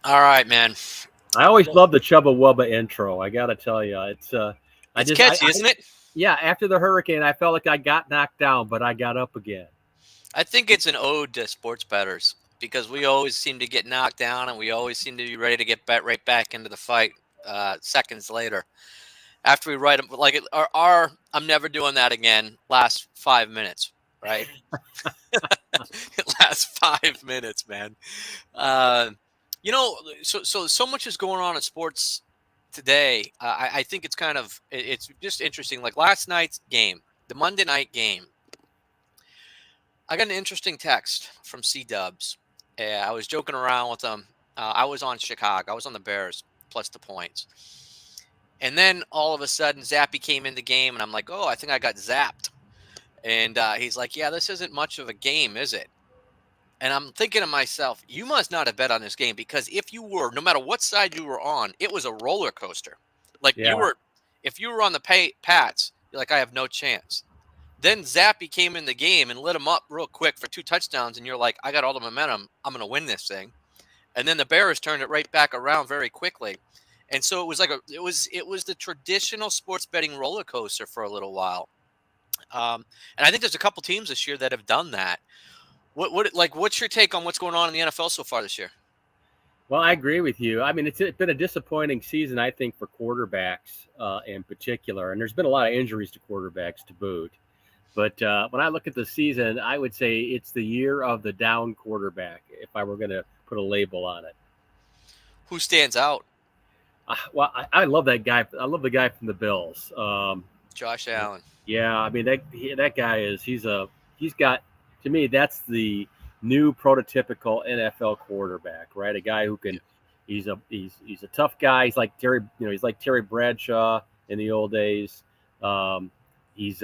All right, man. I always love the Chubba Wubba intro. I got to tell you, It's catchy, isn't it? yeah. After the hurricane, I felt like I got knocked down, but I got up again. I think it's an ode to sports bettors because we always seem to get knocked down and we always seem to be ready to get bet right back into the fight seconds later. After we write them, like our I'm never doing that again, last 5 minutes, right? Last 5 minutes, man. Uh, so much is going on in sports today. I think it's it's just interesting. Like last night's game, the Monday night game, I got an interesting text from C Dubs. I was joking around with him. I was on Chicago. I was on the Bears plus the points. And then all of a sudden, Zappy came in the game, and I'm like, oh, I think I got zapped. And he's like, yeah, this isn't much of a game, is it? And I'm thinking to myself, you must not have bet on this game because if you were, no matter what side you were on, it was a roller coaster. Like Yeah, if you were on the Pats, you're like, I have no chance. Then Zappy came in the game and lit him up real quick for 2 touchdowns, and you're like, I got all the momentum. I'm going to win this thing. And then the Bears turned it right back around very quickly. And so it was like it was the traditional sports betting roller coaster for a little while. And I think there's a couple teams this year that have done that. What's your take on what's going on in the NFL so far this year? well, I agree with you. I mean, it's been a disappointing season, I think, for quarterbacks in particular, and there's been a lot of injuries to quarterbacks to boot. But when I look at the season, I would say it's the year of the down quarterback. If I were going to put a label on it. Who stands out? Well, I love that guy. I love the guy from the Bills. Josh Allen. Yeah, I mean that guy he's got, to me, that's the new prototypical NFL quarterback, right? A guy who can, he's a tough guy. He's like he's like Terry Bradshaw in the old days. Um, he's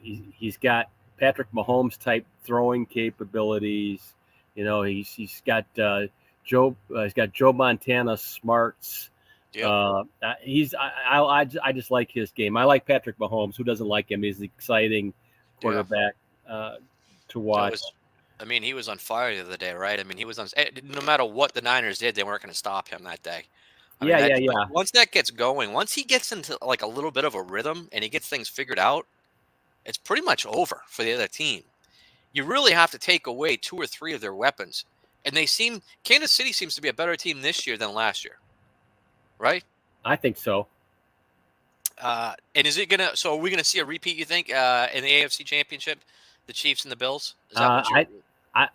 he's got Patrick Mahomes type throwing capabilities. He's got Joe Montana smarts. Yep. I just like his game. I like Patrick Mahomes. Who doesn't like him? He's an exciting quarterback to watch. He was on fire the other day, right? I mean, he was on. No matter what the Niners did, they weren't going to stop him that day. Yeah. Once that gets going, once he gets into like a little bit of a rhythm and he gets things figured out, it's pretty much over for the other team. You really have to take away 2 or 3 of their weapons, and Kansas City seems to be a better team this year than last year, right? I think so. And is it gonna? So are we gonna see a repeat? You think in the AFC Championship, the Chiefs and the Bills? Is that what you're?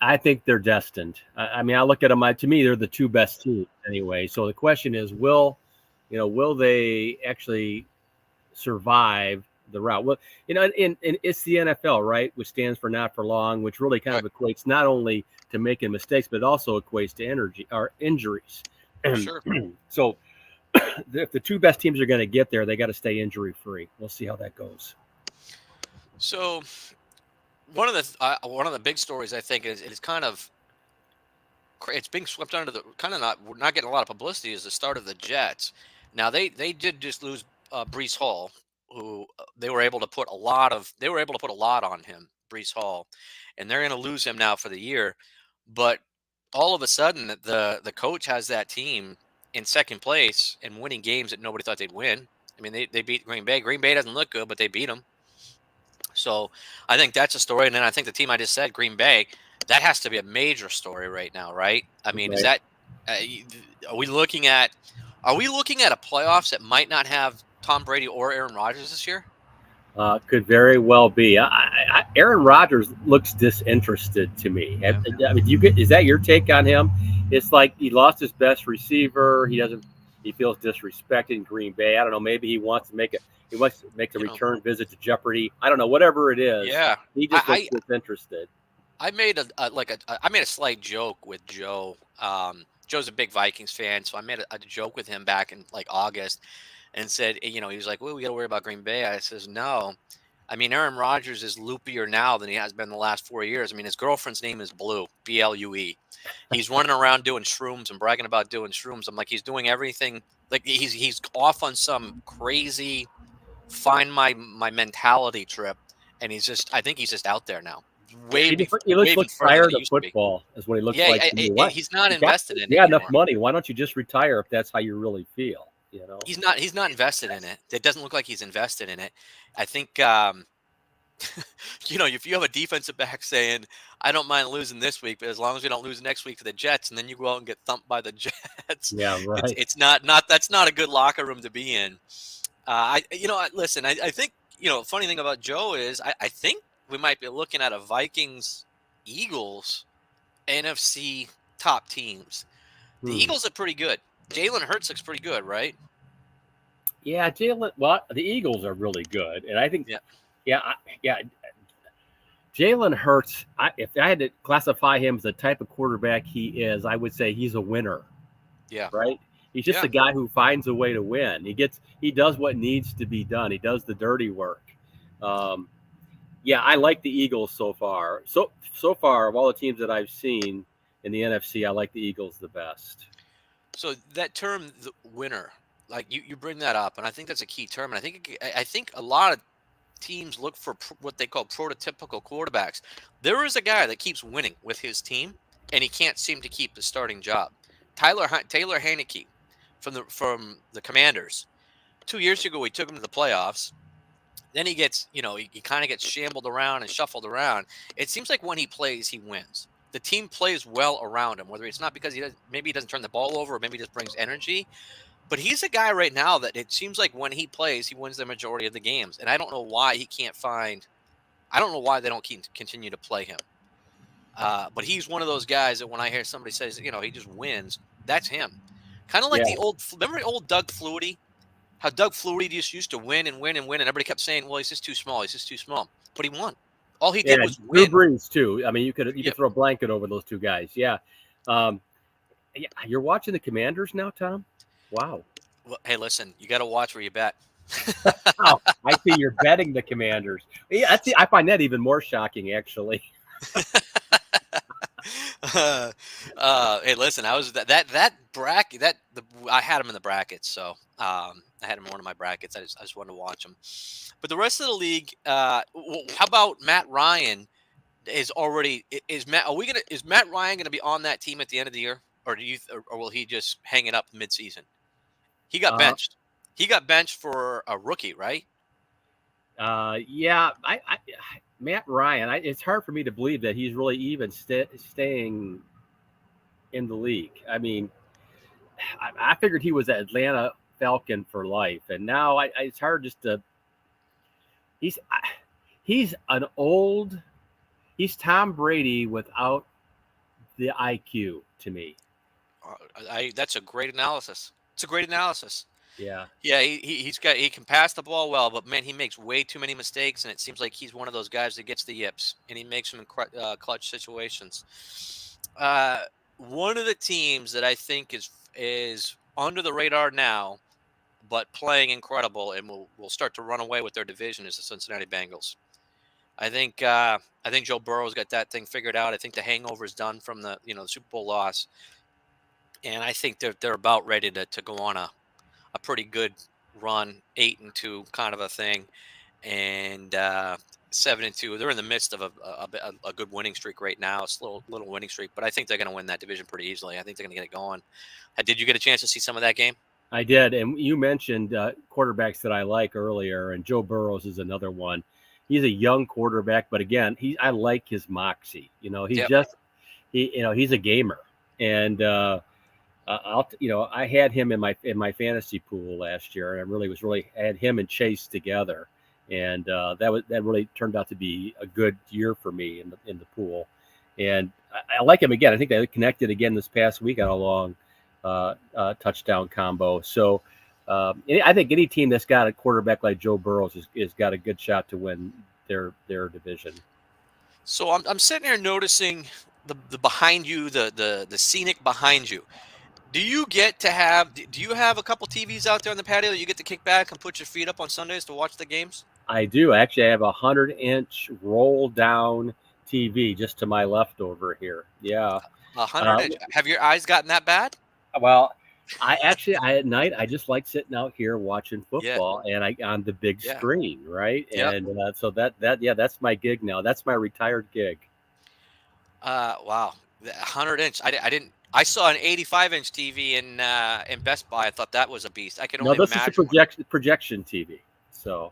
I think they're destined. I mean, I look at them. To me, they're the 2 best teams anyway. So the question is, will they actually survive the route? Well, and it's the NFL, right, which stands for not for long, which really kind of equates not only to making mistakes, but it also equates to injuries. Sure. So if the 2 best teams are going to get there, they got to stay injury free. We'll see how that goes. So one of the big stories I think is it's being swept under the kind of not getting a lot of publicity is the start of the Jets. Now they did just lose Brees Hall, who they were able to put a lot on him, Brees Hall, and they're going to lose him now for the year. But all of a sudden, the coach has that team in second place and winning games that nobody thought they'd win. I mean, they beat Green Bay. Green Bay doesn't look good, but they beat them. So I think that's a story. And then I think the team I just said, Green Bay, that has to be a major story right now, right? I mean, is that are we looking at a playoffs that might not have Tom Brady or Aaron Rodgers this year? Could very well be. Aaron Rodgers looks disinterested to me. Yeah. I mean, is that your take on him? It's like he lost his best receiver. He feels disrespected in Green Bay. I don't know. Maybe he wants to make a return visit to Jeopardy. I don't know. Whatever it is. Yeah. He just looks disinterested. I made a slight joke with Joe. Joe's a big Vikings fan, so I made a joke with him back in like August. And said, he was like, well, we got to worry about Green Bay. I says, no. I mean, Aaron Rodgers is loopier now than he has been the last 4 years. I mean, his girlfriend's name is Blue, Blue. He's running around doing shrooms and bragging about doing shrooms. I'm like, he's doing everything. Like he's off on some crazy find my mentality trip. And I think he's just out there now. way He way looks further than tired he of used to be. football is what he looks Yeah, like to me. What he's not you got? invested in You it got enough anymore. money. Why don't you just retire if that's how you really feel? You know. He's not invested in it. It doesn't look like he's invested in it. I think if you have a defensive back saying, "I don't mind losing this week, but as long as we don't lose next week to the Jets," and then you go out and get thumped by the Jets, Yeah. Right. it's not that's not a good locker room to be in. Listen, I think funny thing about Joe is I think we might be looking at a Vikings Eagles NFC top teams. The Hmm. Eagles are pretty good. Jalen Hurts looks pretty good, right? Yeah, Jalen. Well, the Eagles are really good, and I think, Yeah, yeah, yeah, Jalen Hurts. If I had to classify him as the type of quarterback he is, I would say he's a winner. yeah, Right? He's just yeah. a guy who finds a way to win. He does what needs to be done. He does the dirty work. Um, yeah, I like the Eagles so far. So far of all the teams that I've seen in the NFC, I like the Eagles the best. So that term, the winner, like you bring that up, and I think that's a key term. And I think a lot of teams look for what they call prototypical quarterbacks. There is a guy that keeps winning with his team, and he can't seem to keep the starting job. Taylor Heineke from the Commanders. 2 years ago, we took him to the playoffs. Then he gets, he kind of gets shambled around and shuffled around. It seems like when he plays, he wins. The team plays well around him, whether it's not because maybe he doesn't turn the ball over, or maybe he just brings energy. But he's a guy right now that it seems like when he plays, he wins the majority of the games. And I don't know why he can't find. I don't know why they don't continue to play him. But he's one of those guys that when I hear somebody says, he just wins, that's him. Kind of like Yeah, the remember old Doug Flutie? How Doug Flutie just used to win and win and win, and everybody kept saying, "Well, he's just too small. He's just too small." But he won. All he yeah. did was Drew win. Brees too. I mean, you could Yeah. throw a blanket over those two guys. Yeah. Um, yeah. You're watching the Commanders now, Tom? Wow. Well, hey, listen, you got to watch where you bet. Oh, I see you're betting the Commanders. Yeah, I find that even more shocking, actually. Hey, listen, I was that bracket I had him in the brackets, so I had him in one of my brackets. I just wanted to watch him. But the rest of the league, how about Matt Ryan? Is Matt? Are we gonna? Is Matt Ryan gonna be on that team at the end of the year, or or will he just hang it up midseason? He got Uh, benched. He got benched for a rookie, right? yeah, Matt Ryan. It's hard for me to believe that he's really even staying in the league. I mean, I figured he was an Atlanta Falcon for life, and now it's hard just to. He's he's an old. He's Tom Brady without the IQ to me. That's a great analysis. It's a great analysis. Yeah, Yeah, he can pass the ball well, but man, he makes way too many mistakes, and it seems like he's one of those guys that gets the yips, and he makes them in clutch situations. One of the teams that I think is under the radar now, but playing incredible, and will start to run away with their division is the Cincinnati Bengals. I think Joe Burrow's got that thing figured out. I think the hangover is done from the Super Bowl loss, and I think they're about ready to go on a pretty good run, 8-2 kind of a thing, and 7-2. They're in the midst of a good winning streak right now. It's a little winning streak, but I think they're going to win that division pretty easily. I think they're going to get it going. Did you get a chance to see some of that game? I did, and you mentioned quarterbacks that I like earlier, and Joe Burrows is another one. He's a young quarterback, but again, I like his moxie. Yep. He's a gamer, and I had him in my fantasy pool last year, and I had him and Chase together, and that really turned out to be a good year for me in the pool, and I like him again. I think they connected again this past week on a long touchdown combo. So I think any team that's got a quarterback like Joe Burrows is got a good shot to win their division. So I'm sitting here noticing the behind you, the scenic behind you. Do you get to have? Do you have a couple TVs out there on the patio that you get to kick back and put your feet up on Sundays to watch the games? I do actually. I have 100-inch roll down TV just to my left over here. Yeah. 100 inch. Have your eyes gotten that bad? Well, I at night I just like sitting out here watching Yeah. football and on the big Yeah. screen, right? Yep. And so that's my gig now. That's my retired gig. Wow, the 100-inch. I didn't. I saw an 85-inch TV in Best Buy. I thought that was a beast. I can No, only this is a imagine what. projection TV. So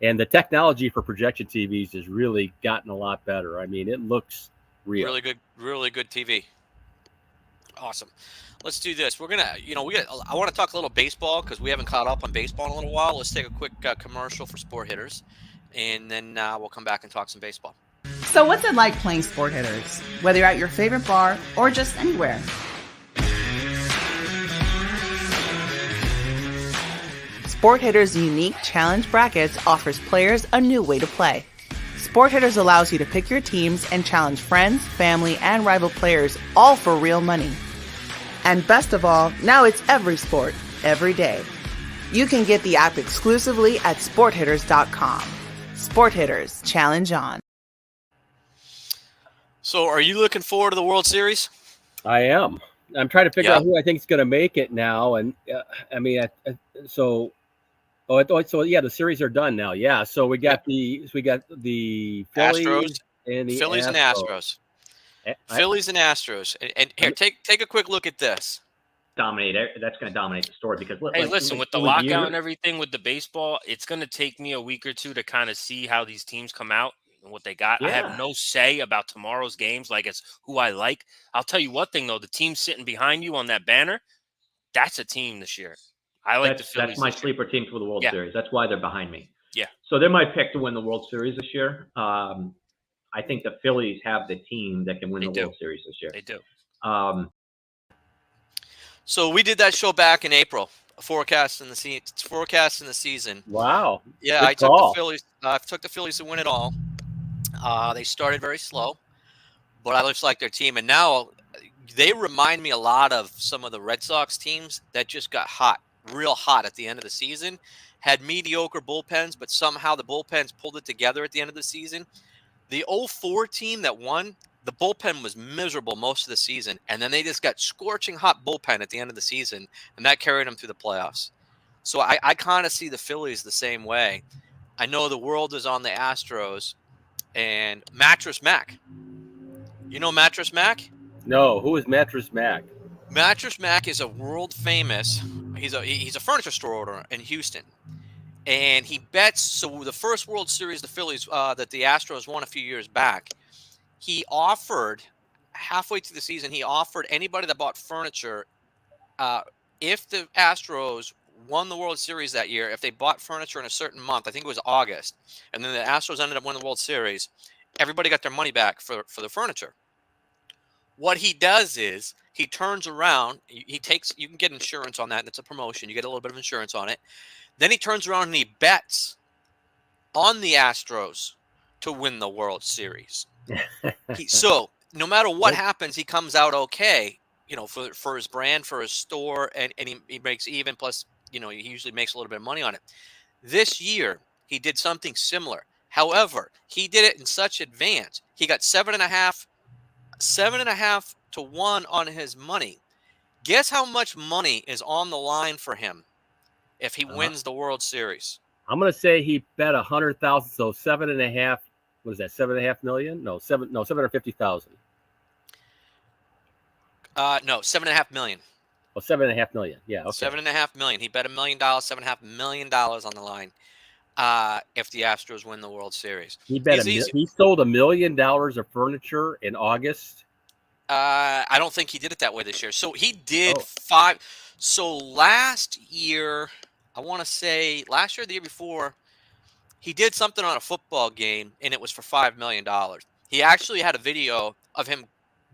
and the technology for projection TVs has really gotten a lot better. I mean, it looks real. Really good TV. Awesome. Let's do this. We're gonna, I want to talk a little baseball because we haven't caught up on baseball in a little while. Let's take a quick commercial for Sport Hitters, and then we'll come back and talk some baseball. So what's it like playing Sport Hitters? Whether you're at your favorite bar or just anywhere. Sport Hitters' unique challenge brackets offers players a new way to play. Sport Hitters allows you to pick your teams and challenge friends, family, and rival players, all for real money. And best of all, now it's every sport, every day. You can get the app exclusively at SportHitters.com. Sport Hitters, challenge on. So, are you looking forward to the World Series? I am. I'm trying to figure out who I think is going to make it now, and so the series are done now. Yeah, so we got the Phillies Astros and the Phillies and Astros. Phillies and Astros. And here, take a quick look at this. That's going to dominate the story because hey, listen, with the lockout and everything with the baseball, it's going to take me a week or two to kind of see how these teams come out and what they got. Yeah. I have no say about tomorrow's games, like it's who I like. I'll tell you one thing though, the team sitting behind you on that banner, that's a team this year. I like the Phillies. That's my sleeper team for the World Series. That's why they're behind me. Yeah. So they're my pick to win the World Series this year. I think the Phillies have the team that can win the World Series this year. They do. So we did that show back in April, forecasting the season. Wow. Yeah, Good I took call. the Phillies. I took the Phillies to win it all. They started very slow, but I just like their team, and now they remind me a lot of some of the Red Sox teams that just got hot, real hot at the end of the season. Had mediocre bullpens, but somehow the bullpens pulled it together at the end of the season. The 04 team that won, the bullpen was miserable most of the season, and then they just got scorching hot bullpen at the end of the season, and that carried them through the playoffs. So I kind of see the Phillies the same way. I know the world is on the Astros and Mattress Mac. You know Mattress Mac? No, who is Mattress Mac? Mattress Mac is a world famous. He's a furniture store owner in Houston. And he bets. So the first World Series the Phillies that the Astros won a few years back, he offered halfway through the season. He offered anybody that bought furniture, if the Astros won the World Series that year, if they bought furniture in a certain month, I think it was August, and then the Astros ended up winning the World Series, everybody got their money back for the furniture. What he does is he turns around. You can get insurance on that. And it's a promotion. You get a little bit of insurance on it. Then he turns around and he bets on the Astros to win the World Series. So no matter what happens, he comes out okay, for his brand, for his store, and he makes even. Plus, he usually makes a little bit of money on it. This year, he did something similar. However, he did it in such advance. He got 7.5 to 1 on his money. Guess how much money is on the line for him if he wins the World Series? I'm going to say he bet 100,000, so 7.5. What is that? 7.5 million? No, 750,000. No, 7.5 million. Oh, 7.5 million. Yeah, okay. 7.5 million. He bet $1 million, $7.5 million on the line. If the Astros win the World Series, he sold $1 million of furniture in August. I don't think he did it that way this year. So he did 5. So last year, I want to say last year, the year before, he did something on a football game, and it was for $5 million. He actually had a video of him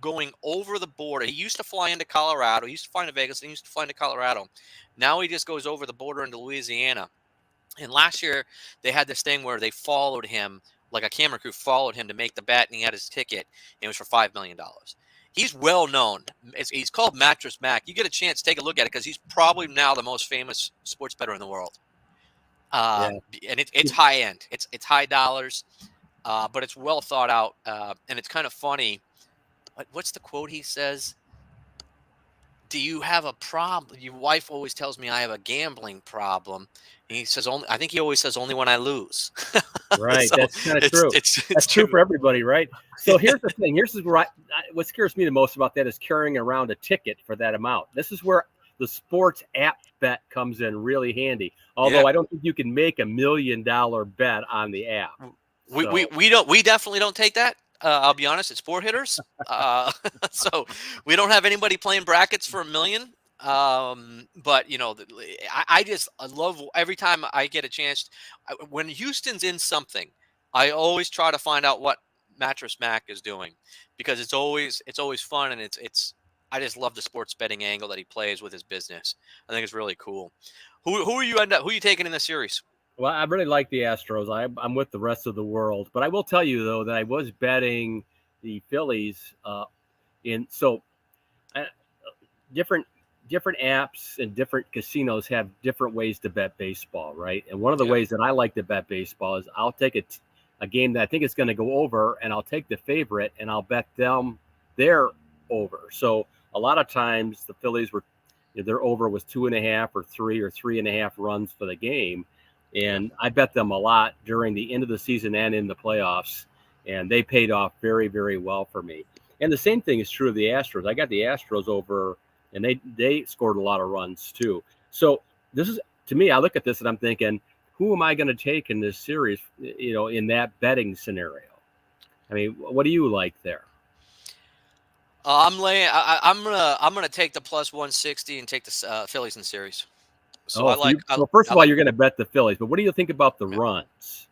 going over the border. He used to fly into Colorado. He used to fly into Vegas, and he used to fly into Colorado. Now he just goes over the border into Louisiana. And last year, they had this thing where they followed him, like a camera crew followed him to make the bet, and he had his ticket, and it was for $5 million. He's well known. He's called Mattress Mac. You get a chance to take a look at it because he's probably now the most famous sports bettor in the world. And it's high end. It's high dollars, but it's well thought out. And it's kind of funny. What's the quote he says? do you have a problem? Your wife always tells me I have a gambling problem. And he says only. I think he always says only when I lose. Right. So That's kind of it's true. it's That's it's true true. for everybody, right? So here's the thing. Here's where what scares me the most about that is carrying around a ticket for that amount. This is where the sports app bet comes in really handy. Although Yeah. I don't think you can make $1 million bet on the app. We definitely don't take that. I'll be honest, it's sport hitters. So we don't have anybody playing brackets for $1 million. But you know, I love every time I get a chance. When Houston's in something, I always try to find out what Mattress Mac is doing, because it's always fun, and it's I just love the sports betting angle that he plays with his business. I think it's really cool. Who are you taking in the series? Well, I really like the Astros. I'm with the rest of the world, but I will tell you though that I was betting the Phillies. Uh, different apps and different casinos have different ways to bet baseball, right? And one of the Yeah. ways that I like to bet baseball is I'll take a game that I think is going to go over, and I'll take the favorite and I'll bet them their over. So a lot of times the Phillies were, their over was 2.5 or 3.5 runs for the game. And I bet them a lot during the end of the season and in the playoffs. And they paid off very, very well for me. And the same thing is true of the Astros. I got the Astros over, and they scored a lot of runs too. So this is, to me, I look at this and I'm thinking, who am I going to take in this series, in that betting scenario? I mean, what do you like there? I'm gonna take the plus 160 and take the Phillies in series. So First I of all, like you're going to bet the Phillies, but what do you think about the yeah. runs?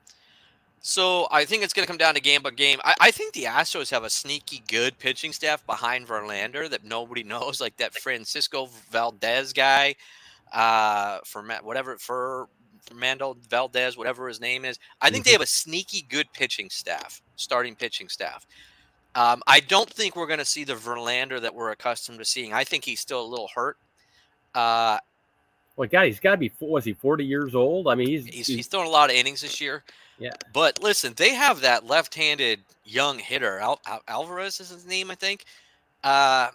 So I think it's going to come down to game by game. I think the Astros have a sneaky good pitching staff behind Verlander that nobody knows, like that Francisco Valdez guy, Fernando Valdez, whatever his name is. I think they have a sneaky good pitching staff, starting pitching staff. I don't think we're going to see the Verlander that we're accustomed to seeing. I think he's still a little hurt. Well, God, he's got to be, was he 40 years old? I mean, he's thrown a lot of innings this year. Yeah. But listen, they have that left-handed young hitter, Alvarez is his name, I think. I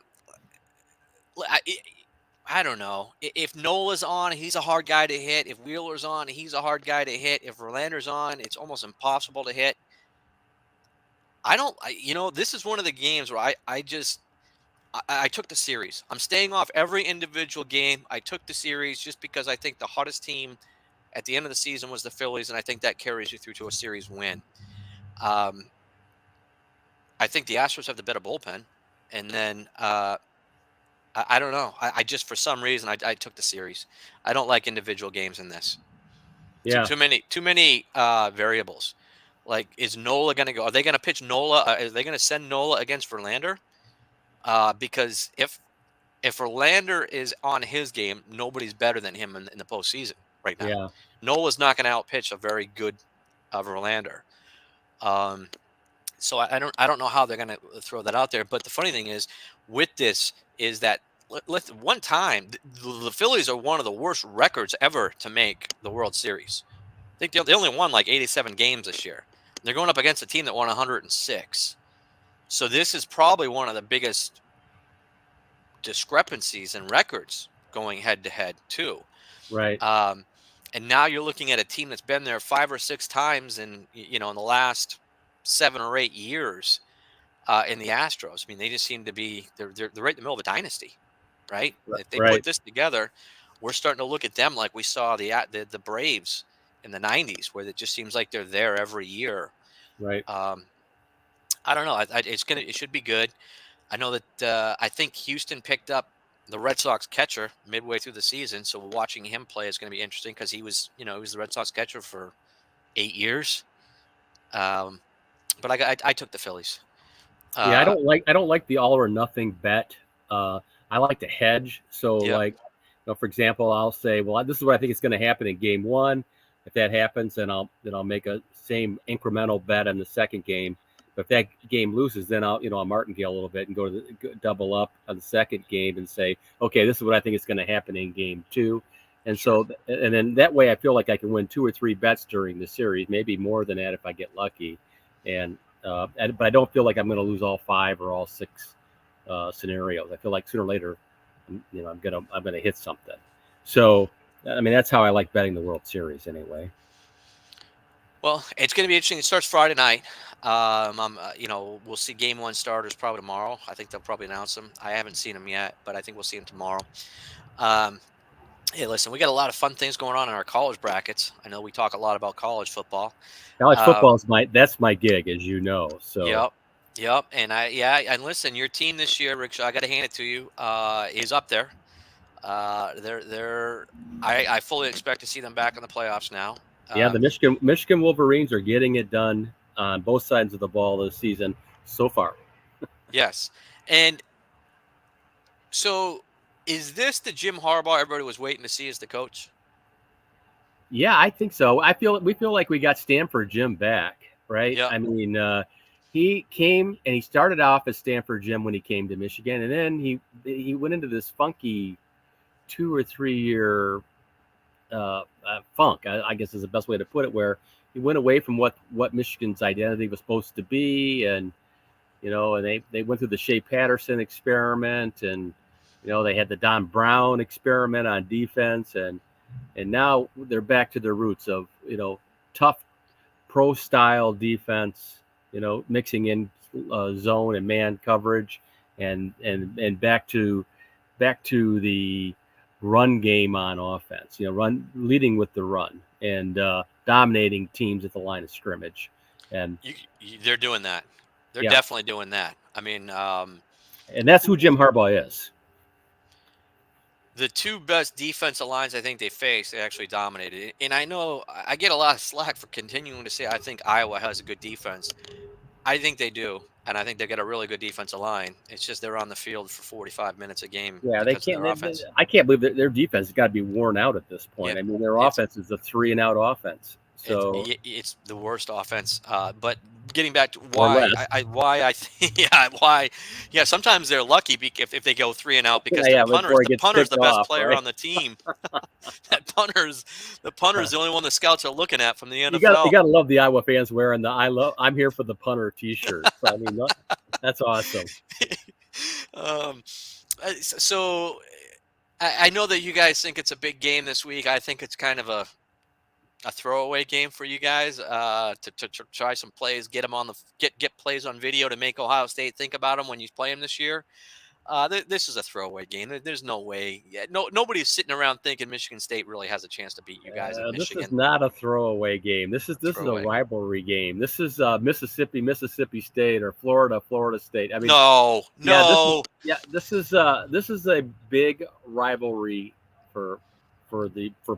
don't know. If Nola's on, he's a hard guy to hit. If Wheeler's on, he's a hard guy to hit. If Verlander's on, it's almost impossible to hit. This is one of the games where I took the series. I'm staying off every individual game. I took the series just because I think the hottest team at the end of the season was the Phillies, and I think that carries you through to a series win. I think the Astros have the better bullpen, and then I don't know. I just, for some reason, I took the series. I don't like individual games in this. Yeah. Too many variables. Like, is Nola going to go? Are they going to pitch Nola? Are they going to send Nola against Verlander? Because if Verlander is on his game, nobody's better than him in the postseason right now. Yeah. Nola's not going to outpitch a very good Verlander. So I don't know how they're going to throw that out there. But the funny thing is, with this, is that one time the Phillies are one of the worst records ever to make the World Series. I think they only won like 87 games this year. They're going up against a team that won 106. So this is probably one of the biggest discrepancies in records going head to head too. Right. And now you're looking at a team that's been there 5 or 6 times in the last 7 or 8 years in the Astros. I mean, they just seem to be they're right in the middle of a dynasty, right? If they put this together, we're starting to look at them like we saw the Braves in the 90s, where it just seems like they're there every year. Right. I don't know. It should be good. I know that I think Houston picked up the Red Sox catcher midway through the season, so watching him play is going to be interesting because he was the Red Sox catcher for 8 years. But I took the Phillies. Yeah, I don't like the all or nothing bet. I like to hedge. So for example, I'll say, well, this is what I think is going to happen in game 1. If that happens, then I'll make a same incremental bet in the second game. But if that game loses, then I'll martingale a little bit and go to double up on the second game and say, okay, this is what I think is going to happen in game 2. And so, and then that way I feel like I can win 2 or 3 bets during the series, maybe more than that if I get lucky. But I don't feel like I'm going to lose all 5 or all 6 scenarios. I feel like sooner or later I'm I'm gonna hit something. So I mean, that's how I like betting the World Series anyway. Well, it's going to be interesting. It starts Friday night. We'll see game one starters probably tomorrow. I think they'll probably announce them. I haven't seen them yet, but I think we'll see them tomorrow. Um, Hey, listen, we got a lot of fun things going on in our college brackets. I know we talk a lot about college football. College football is that's my gig, as you know. So yep. And listen, your team this year, Rickshaw, I got to hand it to you, is up there. I fully expect to see them back in the playoffs now. Yeah, the Michigan Wolverines are getting it done on both sides of the ball this season so far. Yes, and so is this the Jim Harbaugh everybody was waiting to see as the coach? Yeah, I think so. We feel like we got Stanford Jim back, right? Yep. I mean, he came and he started off as Stanford Jim when he came to Michigan, and then he went into this funky 2 or 3 year funk, I guess is the best way to put it, where he went away from what Michigan's identity was supposed to be, and and they went through the Shea Patterson experiment, and they had the Don Brown experiment on defense, and now they're back to their roots of tough pro style defense, mixing in zone and man coverage, and back to the run game on offense, leading with the run and dominating teams at the line of scrimmage. And they're doing that. They're definitely doing that. I mean, and that's who Jim Harbaugh is. The two best defensive lines I think they faced, they actually dominated. And I know I get a lot of slack for continuing to say I think Iowa has a good defense. I think they do, and I think they got a really good defensive line. It's just they're on the field for 45 minutes a game. Yeah, they can't. I can't believe that their defense has got to be worn out at this point. I mean, their offense is a 3-and-out offense. So it's the worst offense. But getting back to why sometimes they're lucky if they go 3-and-out because the punter's the best player on the team. The punter's the only one the scouts are looking at from the NFL. You got to love the Iowa fans wearing the I'm here for the punter T-shirt. I mean, that's awesome. So I know that you guys think it's a big game this week. I think it's kind of a throwaway game for you guys to try some plays, get them on get plays on video to make Ohio State think about them when you play them this year. This is a throwaway game. There's no way. Nobody's sitting around thinking Michigan State really has a chance to beat you guys in Michigan. This is not a throwaway game. This is a rivalry game. This is Mississippi State or Florida State. I mean, no. This is a big rivalry for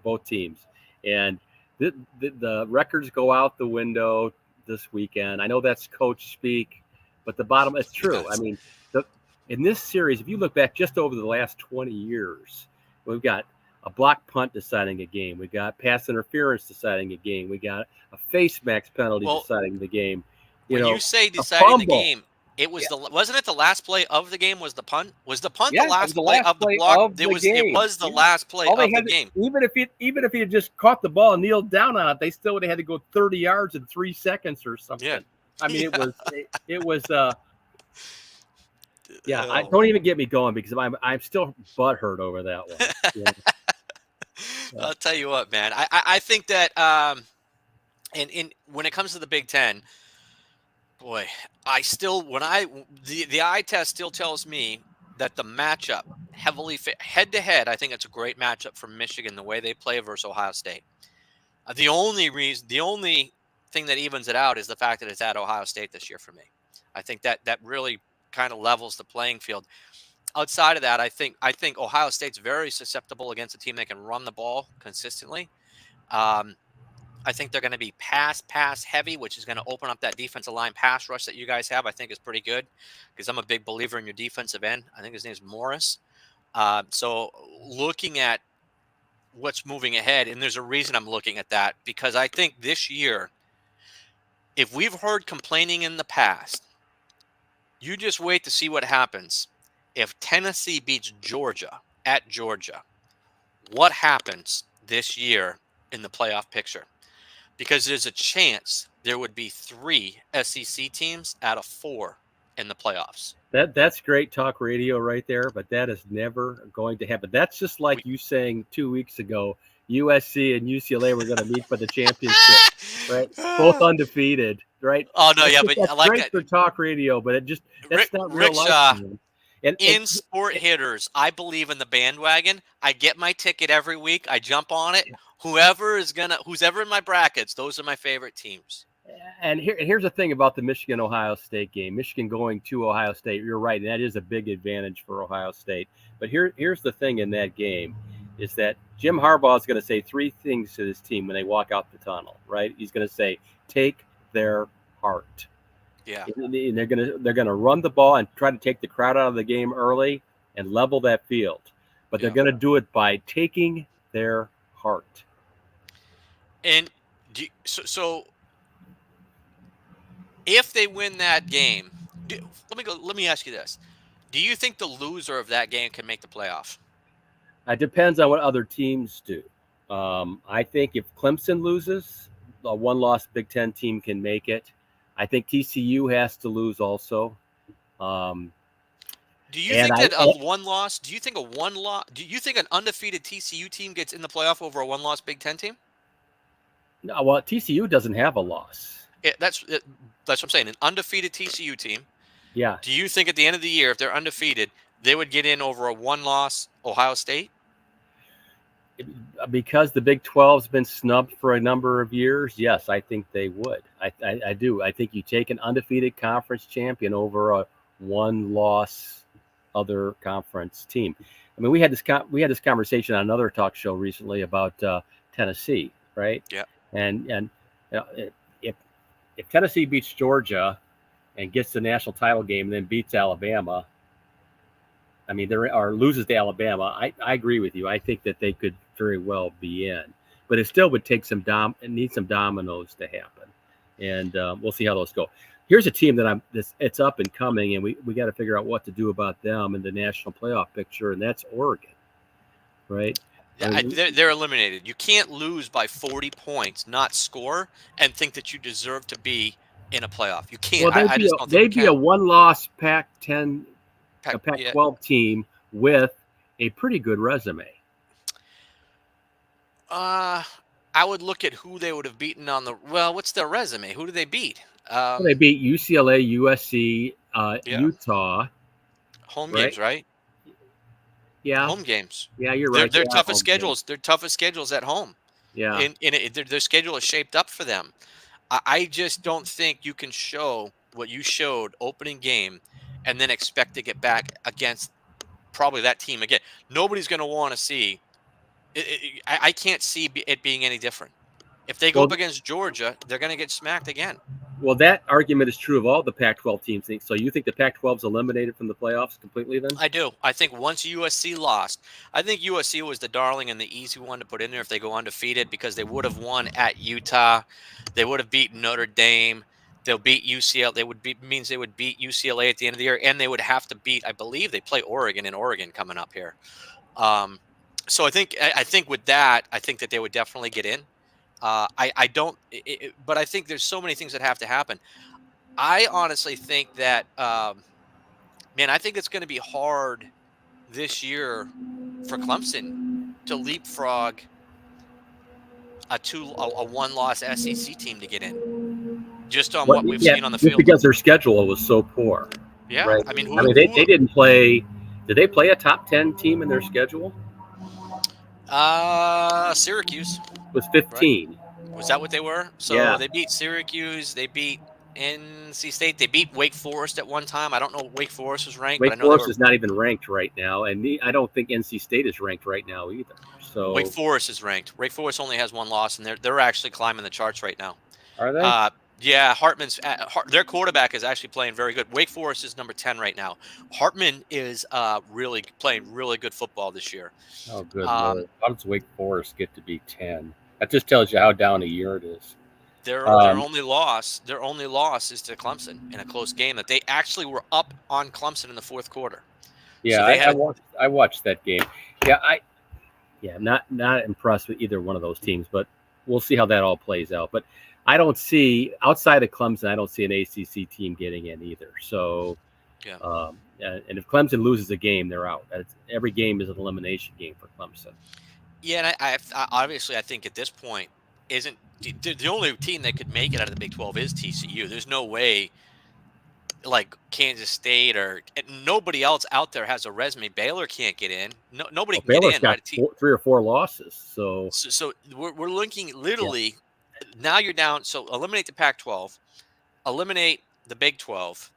both teams, and the records go out the window this weekend. I know that's coach speak, but it's true. I mean, in this series, if you look back just over the last 20 years, we've got a block punt deciding a game. We got pass interference deciding a game. We got a face max penalty deciding the game. You say deciding the game, it was wasn't it the last play of the game was the punt? Was the punt the last play of the block? It was the last play of the game. Even if he had just caught the ball and kneeled down on it, they still would have had to go 30 yards in 3 seconds or something. Yeah. I mean, it was. I don't even get me going because I'm still butthurt over that one. Yeah. I'll tell you what, man. I think that when it comes to the Big Ten, boy, the eye test still tells me that the matchup heavily head to head. I think it's a great matchup for Michigan the way they play versus Ohio State. The only thing that evens it out is the fact that it's at Ohio State this year for me. I think that really kind of levels the playing field. Outside of that, I think Ohio State's very susceptible against a team that can run the ball consistently. I think they're going to be pass heavy, which is going to open up that defensive line pass rush that you guys have. I think is pretty good because I'm a big believer in your defensive end. I think his name's Morris. So looking at what's moving ahead, and there's a reason I'm looking at that because I think this year, if we've heard complaining in the past, you just wait to see what happens. If Tennessee beats Georgia at Georgia, what happens this year in the playoff picture? Because there's a chance there would be 3 SEC teams out of 4 in the playoffs. That's great talk radio right there, but that is never going to happen. That's just like you saying 2 weeks ago, USC and UCLA were going to meet for the championship, right? Both undefeated, right? Oh no, yeah, but That's like great for talk radio, but that's not real Rickshaw, life. Man. And in Sport Hitters, I believe in the bandwagon. I get my ticket every week. I jump on it. Who's ever in my brackets, those are my favorite teams. And here's the thing about the Michigan-Ohio State game. Michigan going to Ohio State, you're right, and that is a big advantage for Ohio State. But here's the thing in that game is that Jim Harbaugh is going to say three things to this team when they walk out the tunnel, right? He's going to say, take their heart. Yeah. And they're going to run the ball and try to take the crowd out of the game early and level that field. But they're going to do it by taking their heart. And so if they win that game, let me ask you this. Do you think the loser of that game can make the playoff? It depends on what other teams do. I think if Clemson loses, a one-loss Big Ten team can make it. I think TCU has to lose also. Do you think that a one-loss? Do you think an undefeated TCU team gets in the playoff over a one-loss Big Ten team? No, well, TCU doesn't have a loss. That's what I'm saying. An undefeated TCU team. Yeah. Do you think at the end of the year, if they're undefeated, they would get in over a one-loss Ohio State? Because the Big 12's been snubbed for a number of years, yes, I think they would. I do. I think you take an undefeated conference champion over a one-loss other conference team. I mean, we had this conversation on another talk show recently about Tennessee, right? Yeah. And you know, if Tennessee beats Georgia and gets the national title game and then beats Alabama, I mean, or loses to Alabama, I agree with you. I think that they could very well be in, but it still would take some dominoes to happen, and we'll see how those go. Here's a team that it's up and coming, and we got to figure out what to do about them in the national playoff picture, and that's Oregon, right? Yeah, they're eliminated. You can't lose by 40 points, not score, and think that you deserve to be in a playoff. You can't. Well, they'd be a one-loss Pac-10, Pac-12 team with a pretty good resume. I would look at who they would have beaten on the. Well, what's their resume? Who do they beat? They beat UCLA, USC, Utah. Home games, right? Yeah. Home games. Yeah, you're right. Their toughest schedules. Their toughest schedules at home. Yeah. And their schedule is shaped up for them. I just don't think you can show what you showed opening game and then expect to get back against probably that team again. Nobody's going to want to see. I can't see it being any different. If they go up against Georgia, they're going to get smacked again. Well, that argument is true of all the Pac-12 teams. So you think the Pac-12's eliminated from the playoffs completely then? I do. I think once USC lost, I think USC was the darling and the easy one to put in there if they go undefeated because they would have won at Utah. They would have beaten Notre Dame. They'll beat UCLA. Means they would beat UCLA at the end of the year, and they would have to beat, I believe they play Oregon in Oregon coming up here. So I think with that, I think that they would definitely get in. I don't, but I think there's so many things that have to happen. I honestly think that, I think it's going to be hard this year for Clemson to leapfrog a one-loss SEC team to get in, just on what we've seen on the field. Because their schedule was so poor. Yeah, right? They didn't play. Did they play a top 10 team in their schedule? Syracuse was 15. Right? Was that what they were? So yeah. They beat Syracuse. They beat NC State. They beat Wake Forest at one time. I don't know Wake Forest was ranked. Wake Forest is not even ranked right now, and I don't think NC State is ranked right now either. So Wake Forest is ranked. Wake Forest only has one loss, and they're actually climbing the charts right now. Are they? Yeah, their quarterback is actually playing very good. Wake Forest is number 10 right now. Hartman is really playing really good football this year. Oh, good Lord. How does Wake Forest get to be 10? That just tells you how down a year it is. Their only loss is to Clemson in a close game that they actually were up on Clemson in the fourth quarter. Yeah, so I watched that game. Yeah, I'm not impressed with either one of those teams, but we'll see how that all plays out. But I don't see, outside of Clemson, I don't see an ACC team getting in either. So Yeah. And if Clemson loses a game, they're out. Every game is an elimination game for Clemson. Yeah, and I obviously I think at this point isn't the only team that could make it out of the Big 12 is TCU. There's no way like Kansas State or nobody else out there has a resume. Baylor can't get in. Nobody Well, can get Baylor's in. got Right? 3 or 4 losses, so So we're looking literally now you're down. So eliminate the Pac-12, eliminate the Big 12.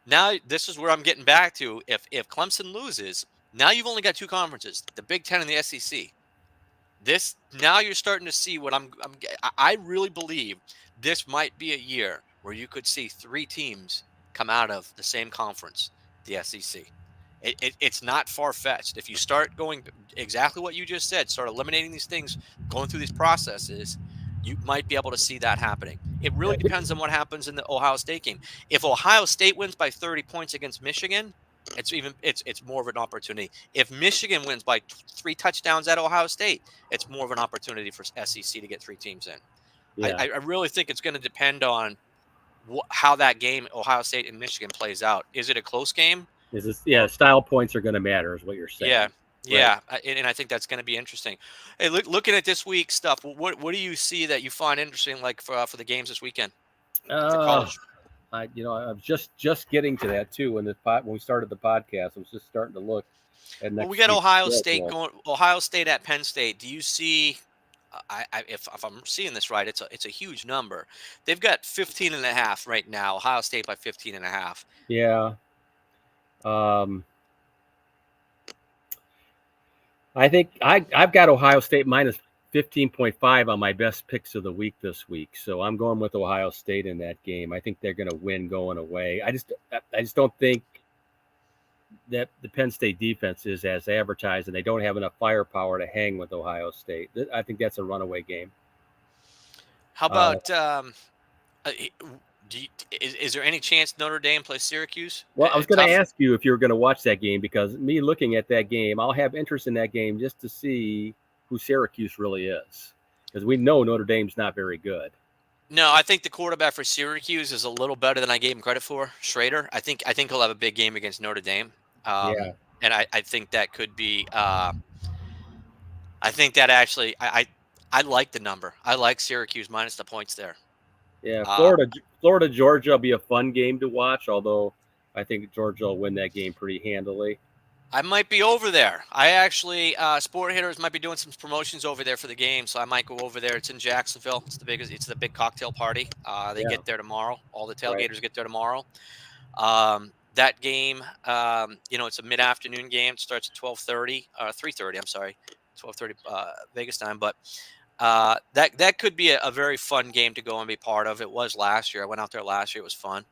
Now this is where I'm getting back to. If Clemson loses, now you've only got 2 conferences: the Big 10 and the SEC. This now you're starting to see what I really believe this might be a year where you could see 3 teams come out of the same conference, the SEC. It's not far-fetched. If you start going exactly what you just said, start eliminating these things, going through these processes, you might be able to see that happening. It really depends on what happens in the Ohio State game. If Ohio State wins by 30 points against Michigan, it's more of an opportunity. If Michigan wins by 3 touchdowns at Ohio State, it's more of an opportunity for SEC to get 3 teams in. yeah. I really think it's going to depend on how that game, Ohio State and Michigan, plays out. Is it a close game? Style points are going to matter, is what you're saying. Yeah, and I think that's going to be interesting. Hey, looking at this week's stuff, what do you see that you find interesting, like for the games this weekend for college? I was just getting to that too when we started the podcast. I was just starting to look at next. Well, we got Ohio week's State schedule. Ohio State at Penn State. Do you see? If I'm seeing this right, it's a huge number. They've got 15.5 right now. Ohio State by 15.5. Yeah. I think I've got Ohio State minus 15.5 on my best picks of the week this week. So I'm going with Ohio State in that game. I think they're going to win going away. I just don't think that the Penn State defense is as advertised, and they don't have enough firepower to hang with Ohio State. I think that's a runaway game. How about is there any chance Notre Dame plays Syracuse? Well, I was going to ask you if you were going to watch that game, because me looking at that game, I'll have interest in that game just to see who Syracuse really is, because we know Notre Dame's not very good. No, I think the quarterback for Syracuse is a little better than I gave him credit for, Schrader. I think he'll have a big game against Notre Dame. And I think that could be. I think that actually, I like the number. I like Syracuse minus the points there. Yeah, Florida, Georgia will be a fun game to watch, although I think Georgia will win that game pretty handily. I might be over there. I actually, SportHitters might be doing some promotions over there for the game, so I might go over there. It's in Jacksonville. It's the big cocktail party. They get there tomorrow. All the tailgaters get there tomorrow. That game, it's a mid-afternoon game. It starts at 12:30, 3:30. I'm sorry, 12:30 Vegas time. But that could be a very fun game to go and be part of. It was last year. I went out there last year. It was fun.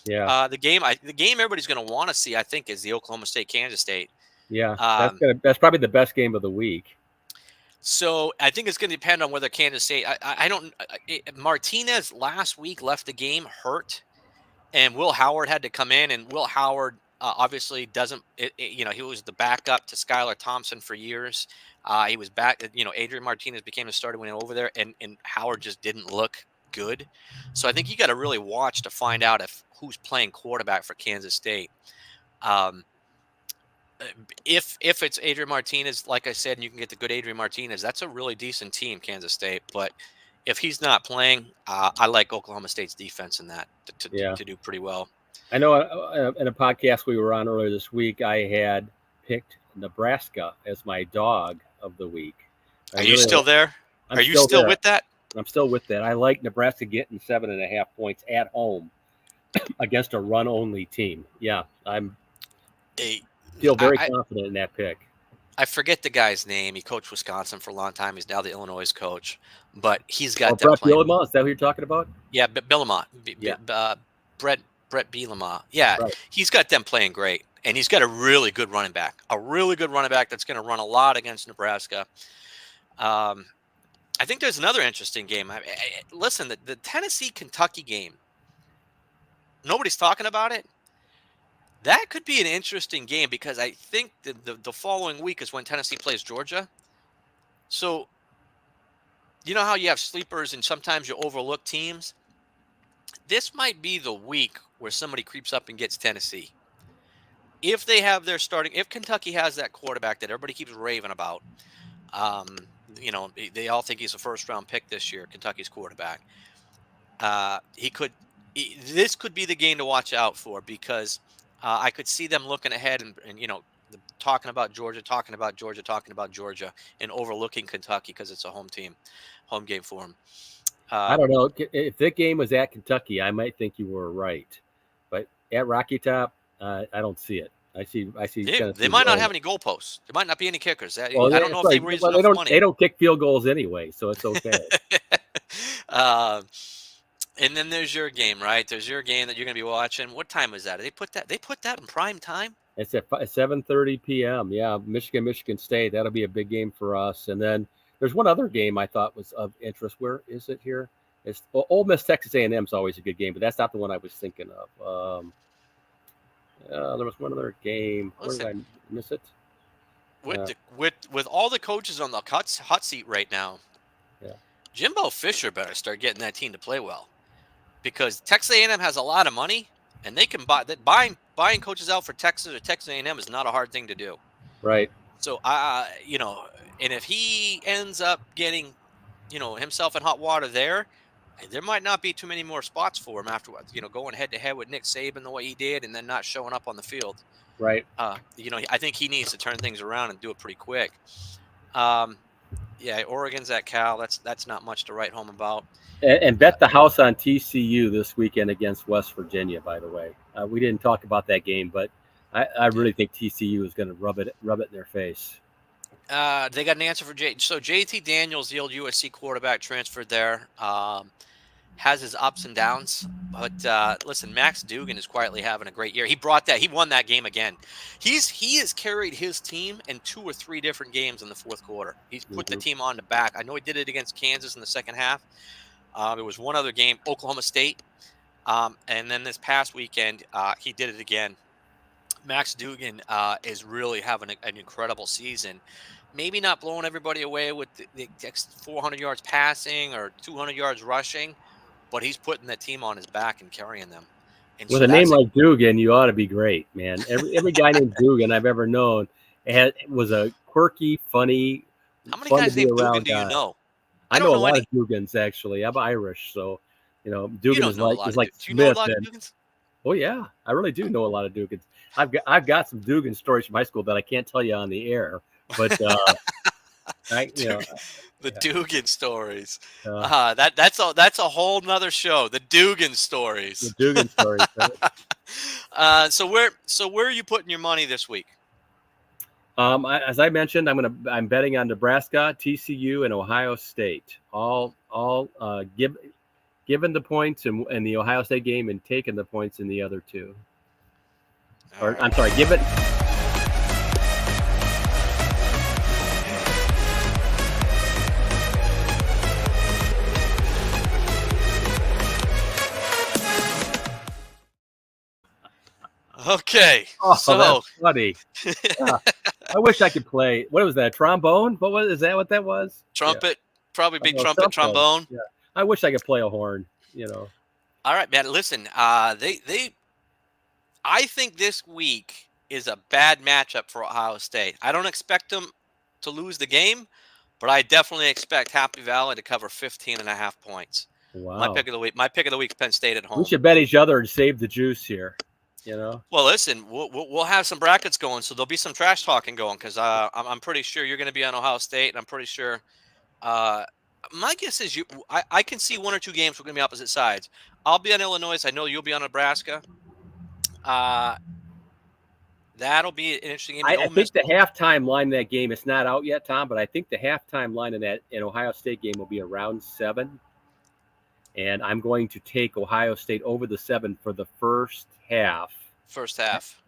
Yeah. The game everybody's going to want to see, I think, is the Oklahoma State Kansas State. Yeah, that's probably the best game of the week. So I think it's going to depend on whether Kansas State. Martinez last week left the game hurt, and Will Howard had to come in, and Will Howard obviously doesn't. He was the backup to Skylar Thompson for years. He was back. Adrian Martinez became a starter when he went over there, and Howard just didn't look good. So I think you got to really watch to find out who's playing quarterback for Kansas State. If it's Adrian Martinez, like I said, and you can get the good Adrian Martinez, that's a really decent team, Kansas State. But if he's not playing, I like Oklahoma State's defense in that to do pretty well. I know in a podcast we were on earlier this week, I had picked Nebraska as my dog of the week. Are you still there? Are you still with that? I'm still with that. I like Nebraska getting 7.5 points at home against a run-only team. Yeah, feel very confident in that pick. I forget the guy's name. He coached Wisconsin for a long time. He's now the Illinois coach, but he's got Brett Bielema. Is that who you're talking about? Yeah, Bielema. Brett Bielema. Yeah, right. He's got them playing great, and he's got a really good running back. That's going to run a lot against Nebraska. I think there's another interesting game. Listen, the Tennessee-Kentucky game, nobody's talking about it. That could be an interesting game because I think the following week is when Tennessee plays Georgia. So, you know how you have sleepers and sometimes you overlook teams? This might be the week where somebody creeps up and gets Tennessee. if they have their starting, if Kentucky has that quarterback that everybody keeps raving about, you know, they all think he's a first-round pick this year, Kentucky's quarterback. This could be the game to watch out for, because I could see them looking ahead and you know, talking about Georgia, and overlooking Kentucky because it's a home game for them. I don't know if that game was at Kentucky, I might think you were right, but at Rocky Top, I don't see it. I see. They might not have any goalposts. There might not be any kickers. Well, I don't know if they raise enough money. They don't kick field goals anyway, so it's okay. And then there's your game, right? There's your game that you're going to be watching. What time is that? They put that in prime time? It's at 7:30 p.m. Yeah, Michigan State. That'll be a big game for us. And then there's one other game I thought was of interest. Where is it here? It's Ole Miss Texas A&M is always a good game, but that's not the one I was thinking of. There was one other game. Where did I miss it? With all the coaches on the hot seat right now, Jimbo Fisher better start getting that team to play well, because Texas A&M has a lot of money, and they can buy that. Buying coaches out for Texas or Texas A&M is not a hard thing to do. Right. So you know, and if he ends up getting, you know, himself in hot water there might not be too many more spots for him afterwards. You know, going head to head with Nick Saban the way he did, and then not showing up on the field. Right. You know, I think he needs to turn things around and do it pretty quick. Yeah, Oregon's at Cal. That's not much to write home about. And bet the house on TCU this weekend against West Virginia. By the way, we didn't talk about that game, but I really think TCU is going to rub it in their face. They got an answer for JT Daniels, the old USC quarterback, transferred there. Has his ups and downs, but listen, Max Duggan is quietly having a great year. He won that game again. He has carried his team in 2 or 3 different games in the fourth quarter. He's put the team on the back. I know he did it against Kansas in the second half. There was one other game, Oklahoma State, and then this past weekend he did it again. Max Duggan is really having an incredible season. Maybe not blowing everybody away with the 400 yards passing or 200 yards rushing, but he's putting the team on his back and carrying them. And with a name like Duggan, you ought to be great, man. Every guy named Duggan I've ever known was a quirky, funny. How many guys named Duggan do you know? I know a lot of Duggans, actually. I'm Irish, so you know Duggan is like do you know a lot of Duggans? Oh yeah, I really do know a lot of Duggans. I've got some Duggan stories from high school that I can't tell you on the air, but the Duggan stories. That's a whole nother show. The Duggan stories. The Duggan stories. Right? So where are you putting your money this week? As I mentioned, I'm betting on Nebraska, TCU, and Ohio State. All given the points in the Ohio State game and taking the points in the other 2. I'm sorry, give it. Okay. Oh, so that's funny. I wish I could play. What was that? Trombone? Is that what that was? Trumpet. Yeah. Probably big trumpet, trombone. Yeah. I wish I could play a horn, you know. All right, man. Listen, I think this week is a bad matchup for Ohio State. I don't expect them to lose the game, but I definitely expect Happy Valley to cover 15.5 points. Wow. My pick of the week, Penn State at home. We should bet each other and save the juice here. You know. Well, listen, we'll have some brackets going, so there'll be some trash talking going, because I'm pretty sure you're going to be on Ohio State, and I'm pretty sure. My guess is I can see 1 or 2 games we're going to be opposite sides. I'll be on Illinois. I know you'll be on Nebraska. That'll be an interesting game. I think the halftime line in that game, it's not out yet, Tom, but I think the halftime line in Ohio State game will be around 7. And I'm going to take Ohio State over the 7 for the first half.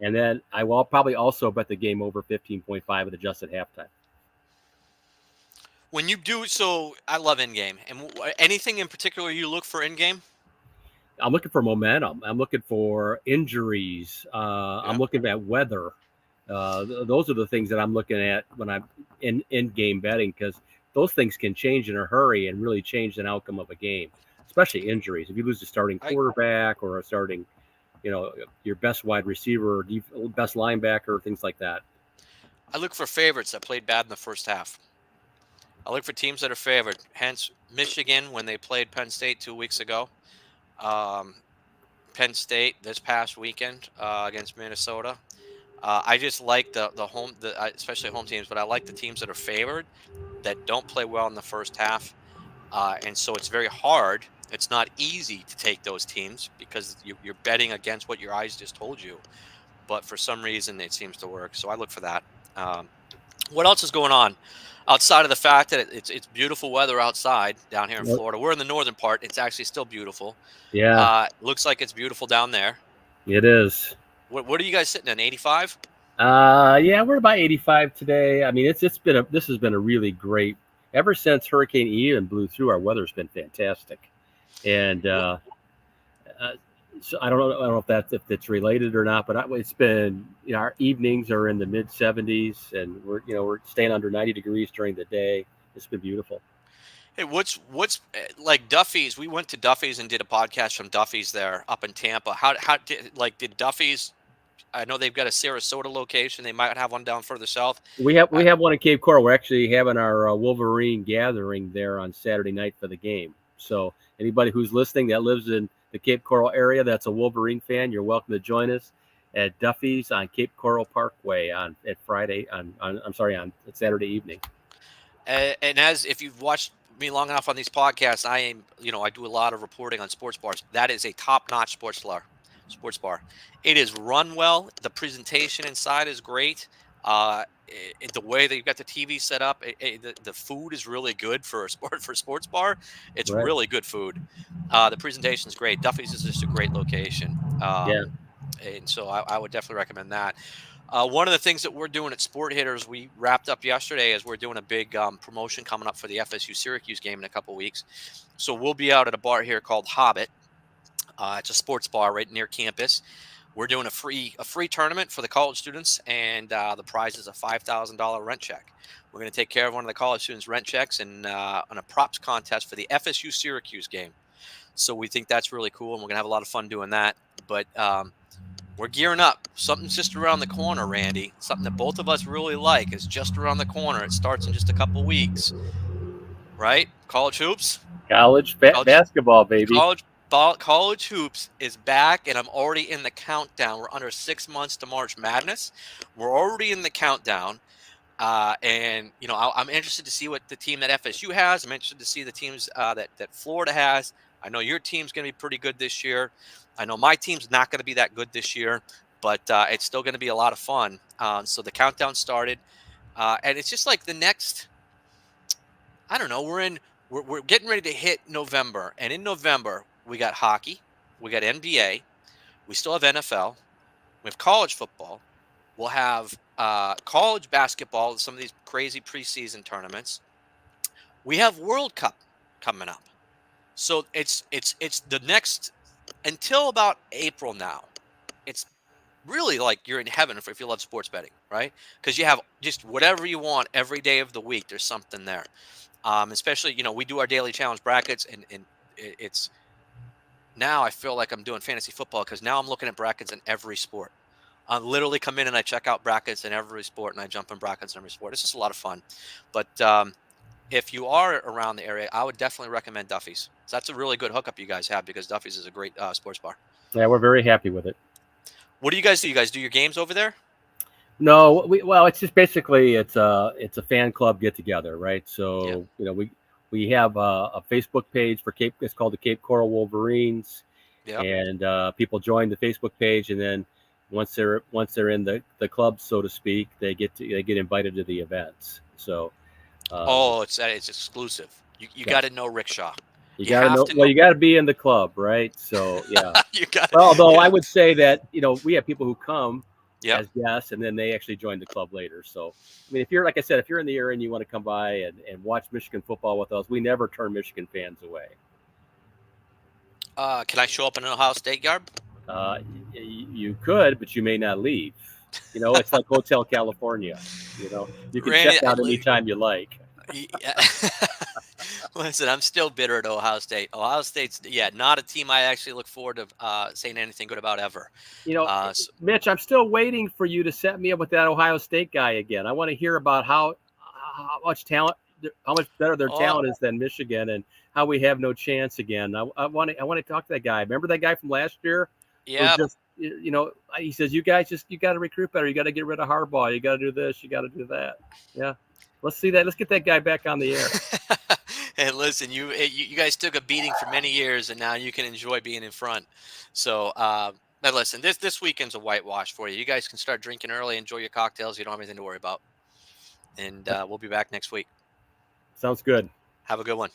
And then I will probably also bet the game over 15.5 at adjusted halftime. When you do so, I love in-game. And anything in particular you look for in-game? I'm looking for momentum. I'm looking for injuries. I'm looking at weather. Those are the things that I'm looking at when I'm in-game betting, because those things can change in a hurry and really change the outcome of a game, especially injuries. If you lose a starting quarterback or a starting, your best wide receiver, or best linebacker, things like that. I look for favorites that played bad in the first half. I look for teams that are favored. Hence, Michigan when they played Penn State 2 weeks ago. Penn State this past weekend against Minnesota. I just like the especially home teams, but I like the teams that are favored that don't play well in the first half. And so it's very hard. It's not easy to take those teams because you're betting against what your eyes just told you. But for some reason, it seems to work. So I look for that. What else is going on outside of the fact that it's beautiful weather outside down here in Florida? We're in the northern part. It's actually still beautiful. Yeah. Looks like it's beautiful down there. It is. What are you guys sitting at? 85? Yeah, we're about 85 today. I mean, this has been a really great. Ever since Hurricane Ian blew through, our weather's been fantastic, and so I don't know if it's related or not, but it's been, our evenings are in the mid 70s, and we're staying under 90 degrees during the day. It's been beautiful. Hey, what's like Duffy's? We went to Duffy's and did a podcast from Duffy's there up in Tampa. How did Duffy's? I know they've got a Sarasota location. They might have one down further south. We have one in Cape Coral. We're actually having our Wolverine gathering there on Saturday night for the game. So anybody who's listening that lives in the Cape Coral area that's a Wolverine fan, you're welcome to join us at Duffy's on Cape Coral Parkway on Saturday evening. And as if you've watched me long enough on these podcasts, I do a lot of reporting on sports bars. That is a top-notch sports bar. It is run well. The presentation inside is great. The way that you've got the TV set up, the food is really good for a sports bar. It's right. Really good food. The presentation is great. Duffy's is just a great location. And so I would definitely recommend that. One of the things that we're doing at Sport Hitters, we wrapped up yesterday, is we're doing a big promotion coming up for the FSU Syracuse game in a couple weeks. So we'll be out at a bar here called Hobbit. It's a sports bar right near campus. We're doing a free tournament for the college students, and the prize is a $5,000 rent check. We're going to take care of one of the college students' rent checks and on a props contest for the FSU Syracuse game. So we think that's really cool, and we're going to have a lot of fun doing that. But we're gearing up. Something's just around the corner, Randy. Something that both of us really like is just around the corner. It starts in just a couple weeks, right? College hoops. College basketball, baby. College hoops is back, and I'm already in the countdown. We're under 6 months to March Madness. We're already in the countdown, and I'm interested to see what the team that FSU has. I'm interested to see the teams that Florida has. I know your team's going to be pretty good this year. I know my team's not going to be that good this year, but it's still going to be a lot of fun. So the countdown started, and it's just like the next. I don't know. We're getting ready to hit November, and in November we got hockey, we got NBA, we still have NFL, we have college football, we'll have college basketball, some of these crazy preseason tournaments. We have World Cup coming up, so it's the next until about April now. It's really like you're in heaven if you love sports betting, right? Because you have just whatever you want every day of the week. There's something there. Especially, we do our daily challenge brackets, and it's now I feel like I'm doing fantasy football because now I'm looking at brackets in every sport. I literally come in and I check out brackets in every sport, and I jump in brackets in every sport. It's just a lot of fun. But if you are around the area, I would definitely recommend Duffy's. So that's a really good hookup you guys have because Duffy's is a great sports bar. Yeah, we're very happy with it. What do you guys do? You guys do your games over there? No, it's just basically it's a fan club get together, right? So we have a Facebook page for Cape. It's called the Cape Coral Wolverines, and people join the Facebook page, and then once they're in the club, so to speak, they get invited to the events. So it's exclusive. You got to know Rickshaw. You got to know. Well, you got to be in the club, right? So yeah. Well, although I would say that we have people who come. Yep. As guests, and then they actually join the club later. So, I mean, if you're in the area and you want to come by and watch Michigan football with us, we never turn Michigan fans away. Can I show up in an Ohio State garb? You could, but you may not leave. It's like Hotel California. You can check out anytime you like. Listen, I'm still bitter at Ohio State. Ohio State's, not a team I actually look forward to saying anything good about ever. You know, So, Mitch, I'm still waiting for you to set me up with that Ohio State guy again. I want to hear about how much talent, how much better their talent is than Michigan, and how we have no chance again. I want to talk to that guy. Remember that guy from last year? yeah. Just, he says, you guys you got to recruit better. You got to get rid of Harbaugh. You got to do this. You got to do that. Yeah. Let's see that. Let's get that guy back on the air. And listen, you guys took a beating for many years, and now you can enjoy being in front. So, but listen, this weekend's a whitewash for you. You guys can start drinking early, enjoy your cocktails. You don't have anything to worry about. And we'll be back next week. Sounds good. Have a good one.